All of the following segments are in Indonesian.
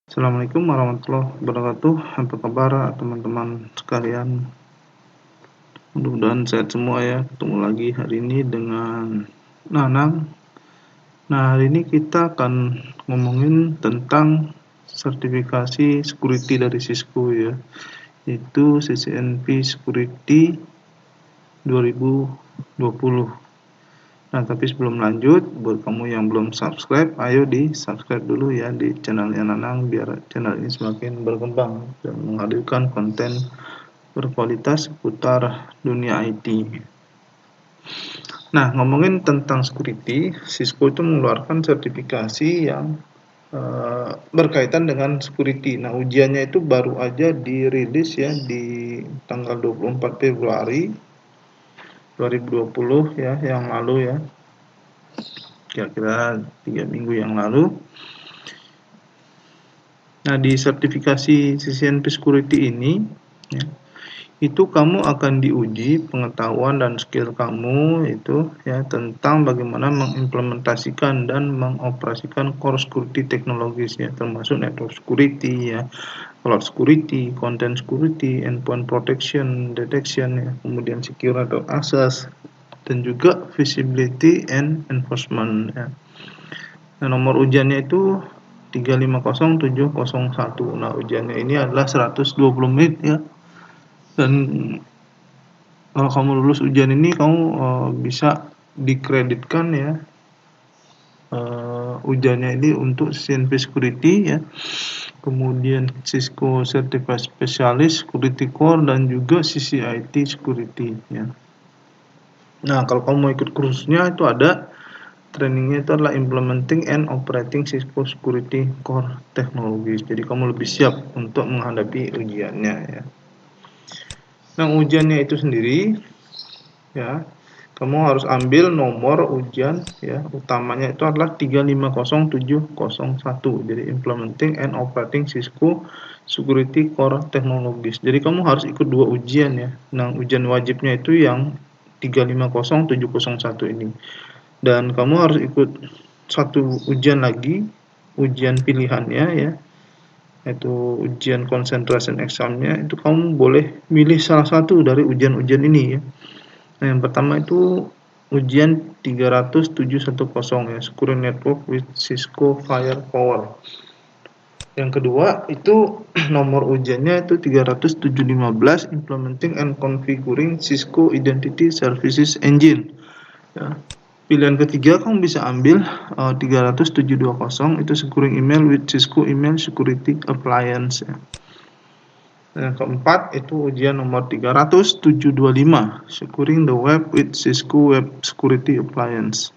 Assalamualaikum warahmatullahi wabarakatuh. Apa kabar teman-teman sekalian? Mudah-mudahan sehat semua ya. Ketemu lagi hari ini dengan Nanang. Nah, hari ini kita akan ngomongin tentang sertifikasi security dari Cisco ya, yaitu CCNP Security 2020. Nah, tapi sebelum lanjut, buat kamu yang belum subscribe, ayo di-subscribe dulu ya di channelnya Nanang biar channel ini semakin berkembang dan menghadirkan konten berkualitas seputar dunia IT. Nah, ngomongin tentang security, Cisco itu mengeluarkan sertifikasi yang berkaitan dengan security. Nah, ujiannya itu baru aja dirilis ya di tanggal 24 Februari 2020 ya, yang lalu ya. Kira-kira 3 minggu yang lalu. Nah, di sertifikasi CCNP Security ini ya, itu kamu akan diuji pengetahuan dan skill kamu itu ya tentang bagaimana mengimplementasikan dan mengoperasikan core security teknologis ya, termasuk network security ya, cloud security, content security, endpoint protection, detection ya, kemudian secure network access, dan juga visibility and enforcement ya. Nah, nomor ujiannya itu 350701. Nah, ujiannya ini adalah 120 menit ya. Dan kalau kamu lulus ujian ini, kamu bisa dikreditkan ya ujiannya ini untuk CCNP Security ya, kemudian Cisco Certified Specialist Security Core, dan juga CCIT Security ya. Nah, kalau kamu mau ikut kursusnya itu ada trainingnya, itu adalah Implementing and Operating Cisco Security Core Technologies. Jadi kamu lebih siap untuk menghadapi ujiannya ya. Nah, ujiannya itu sendiri ya, kamu harus ambil nomor ujian ya, utamanya itu adalah 350701. Jadi Implementing and Operating Cisco Security Core Technologies. Jadi kamu harus ikut 2 ujian ya. Nah, ujian wajibnya itu yang 350701 ini. Dan kamu harus ikut 1 ujian lagi, ujian pilihannya ya, yaitu ujian concentration exam-nya. Itu kamu boleh milih salah satu dari ujian-ujian ini ya. Nah, yang pertama itu ujian 30710 ya, Securing Network with Cisco Firepower. Yang kedua itu nomor ujiannya itu 30715, Implementing and Configuring Cisco Identity Services Engine ya. Pilihan ketiga kamu bisa ambil 30720, itu Securing Email with Cisco Email Security Appliance ya. Yang keempat itu ujian nomor 30725, Securing the Web with Cisco Web Security Appliance.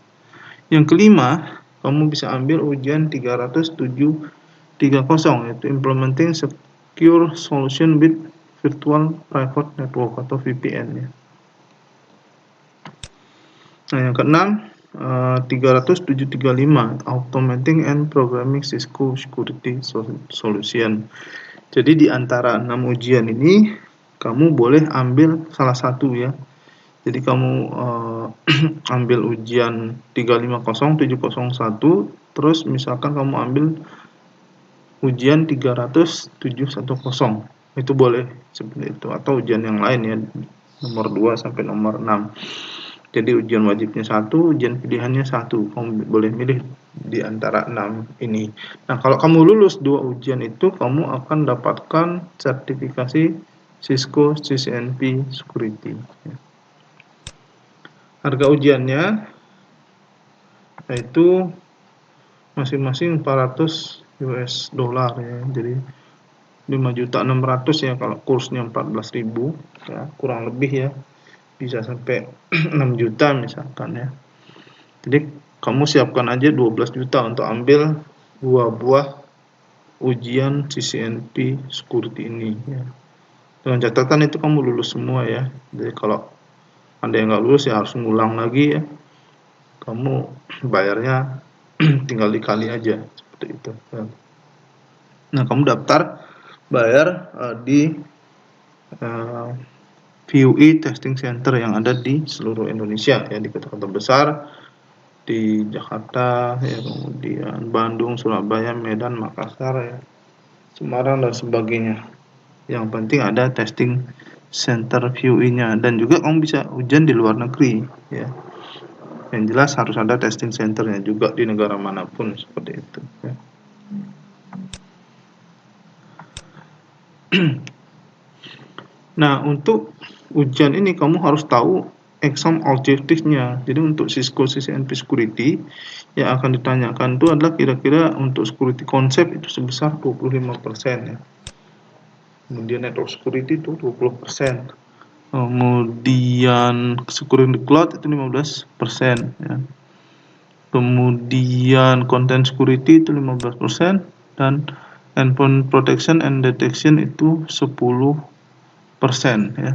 Yang kelima, kamu bisa ambil ujian 30730, yaitu Implementing Secure Solution with Virtual Private Network atau VPN ya. Nah, yang keenam 30735, Automating and Programming Cisco Security Solution. Jadi di antara 6 ujian ini kamu boleh ambil salah satu ya. Jadi kamu ambil ujian 350701, terus misalkan kamu ambil ujian 30710. Itu boleh seperti itu, atau ujian yang lain ya, nomor 2 sampai nomor 6. Jadi ujian wajibnya 1, ujian pilihannya 1. Kamu boleh milih di antara 6 ini. Nah, kalau kamu lulus 2 ujian itu, kamu akan dapatkan sertifikasi Cisco CCNP Security. Harga ujiannya yaitu masing-masing 400 US dollar ya. Jadi 5.600.000 ya kalau kursnya 14.000 ya, kurang lebih ya. Bisa sampai 6 juta misalkan ya. Jadi kamu siapkan aja 12 juta untuk ambil 2 buah ujian CCNP Security ini ya. Dengan catatan itu kamu lulus semua ya. Jadi kalau ada yang nggak lulus ya harus ngulang lagi ya. Kamu bayarnya tinggal dikali aja seperti itu ya. Nah, kamu daftar bayar di VUI Testing Center yang ada di seluruh Indonesia ya, di kota-kota besar, di Jakarta ya, kemudian Bandung, Surabaya, Medan, Makassar ya. Semarang dan sebagainya. Yang penting ada testing center VUI-nya, dan juga kamu bisa ujian di luar negeri ya. Yang jelas harus ada testing centernya juga di negara manapun seperti itu ya. Nah, untuk ujian ini kamu harus tahu exam objektifnya. Jadi untuk Cisco CCNP Security yang akan ditanyakan itu adalah kira-kira untuk security konsep itu sebesar 25% ya. Kemudian network security itu 20%. Kemudian security cloud itu 15% ya. Kemudian content security itu 15%, dan endpoint protection and detection itu 10% ya.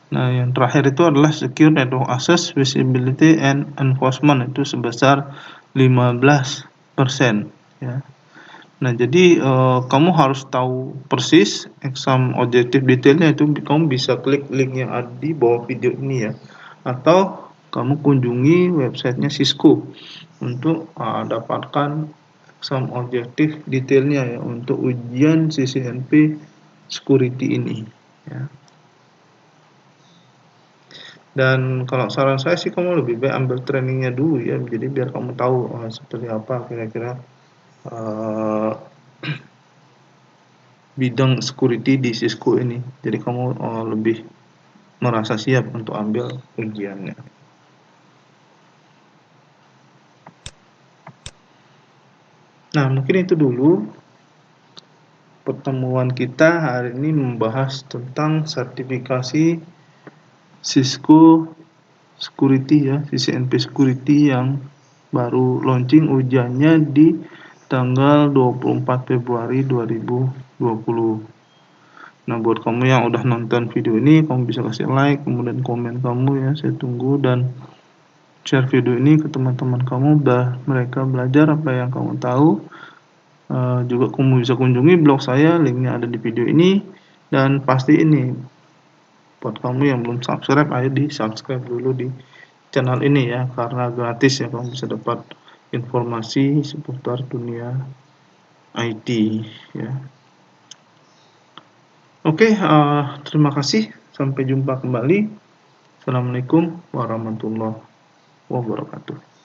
Nah, yang terakhir itu adalah secure network access, visibility and enforcement itu sebesar 15% ya. Nah, jadi kamu harus tahu persis exam objektif detailnya, itu kamu bisa klik link yang ada di bawah video ini ya, atau kamu kunjungi websitenya Cisco untuk dapatkan exam objektif detailnya ya untuk ujian CCNP security ini ya. Dan kalau saran saya sih kamu lebih baik ambil trainingnya dulu ya, jadi biar kamu tahu seperti apa kira-kira bidang security di Cisco ini. Jadi kamu lebih merasa siap untuk ambil ujiannya. Nah, mungkin itu dulu pertemuan kita hari ini membahas tentang sertifikasi Cisco Security ya, CCNP Security yang baru launching ujiannya di tanggal 24 Februari 2020. Nah, buat kamu yang udah nonton video ini, kamu bisa kasih like, kemudian komen kamu ya, saya tunggu, dan share video ini ke teman-teman kamu, mereka belajar apa yang kamu tahu. Juga kamu bisa kunjungi blog saya, linknya ada di video ini, dan pasti ini buat kamu yang belum subscribe, ayo di subscribe dulu di channel ini ya, karena gratis ya, kamu bisa dapat informasi seputar dunia IT ya. Oke, terima kasih, sampai jumpa kembali. Assalamualaikum warahmatullahi wabarakatuh.